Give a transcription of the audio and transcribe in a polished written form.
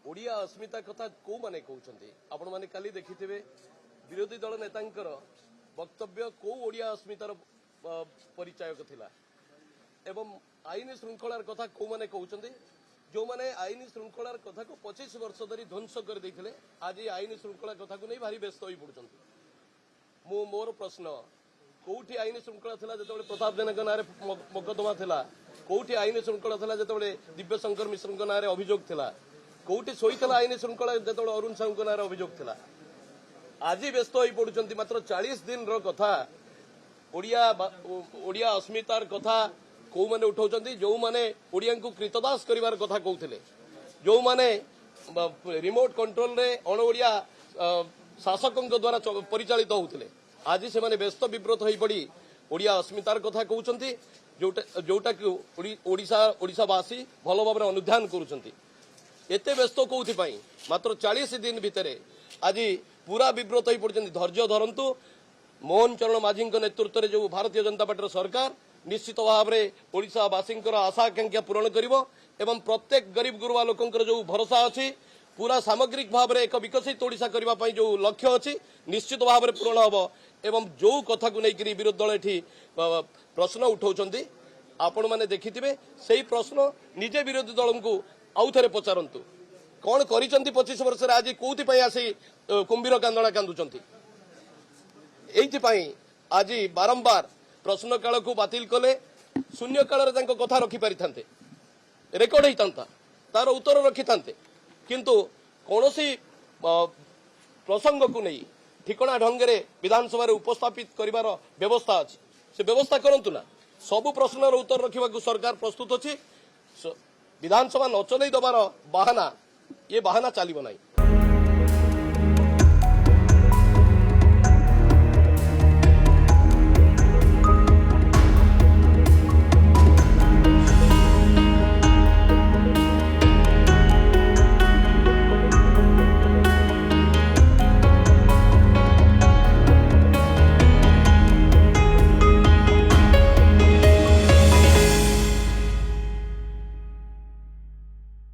ओडिया अस्मिता कथा को माने कहउछन्ती आपण माने काली देखिथिबे विरोधी दल नेतांकर वक्तव्य को ओडिया अस्मितार परिचय थिला एवं आईन श्रृंखलार कथा को माने कहउछन्ती जो माने आईन श्रृंखलार कथा को 25 वर्ष धरी ध्वंस कर देथिले आज आईन श्रृंखला कथा को नहीं भारी व्यस्त होई पड़ुछन्ती मो मोर प्रश्न कोठी आईन श्रृंखला थिला जेतबेले प्रताप जेनाक नारे मोकदमा थिला कोठी आईन श्रृंखला थिला जेतबेले दिव्यशंकर मिश्रक नारे अभियोग थिला कोठी सोईतला आईन श्रृंखला जेतबेले अरुण साहू नारे अभियोग थिला आज व्यस्त होई पड़ुछन्ती मात्र 40 दिन रो कथा ओडिया अस्मितार कथा को माने उठाउछन्ती जो माने ओडिया को कृतदास करिवार कथा कहउथिले जो माने रिमोट कंट्रोल रे अण ओडिया शासकଙ୍କ द्वारा परिचालित होउथिले आज से माने व्यस्त विब्रत होई पड़ी ओडिया अस्मितार कथा कहउछन्ती जोटा कि ओडिशावासी भल भाव अनुध्यान करुछन्ती एते व्यस्त कोउथि पई मात्र 40 दिन भितरे आज पूरा विब्रत होई पड़छन्ती धैर्य धरंतु मोहन चरण माझी नेतृत्व में जो भारतीय जनता पार्टी सरकार निश्चित भाव में ओडिशावासी आशा आकांक्षा पूरण करिवो एवं प्रत्येक गरीब गुरुवा लोकंकर जो भरोसा अछि पूरा सामग्रिक भाव में एक विकसित ओडिशा करबा पई जो लक्ष्य अछि निश्चित भाव में पूर्ण हबो एवं जो कथा को लेकर विरोधी दल एठी प्रश्न उठाउछन्ती आपण माने देखिथिबे सेही प्रश्न निजे विरोधी दल को आउ थे पचारंतु कौन करिसंती 25 वर्ष रे आज कोउथि पई आसी कुंभीर कांदणा कांदुचंती एइथिपाई आज बारंबार प्रश्न काल को बातिल कले शून्य काल रे कथा रखी पारि थांते रेकर्ड होता तार उत्तर रखी थांते किंतु कौनसी प्रसंग को नहीं ठिकणा ढंगे विधानसभा उपस्थापित करिवार व्यवस्था अच्छी से व्यवस्था करंतु ना सबु प्रश्नर उत्तर रखा सरकार प्रस्तुत अच्छी विधानसभा न चलई दबार बाहाना ये बाहाना चलिब नहीं।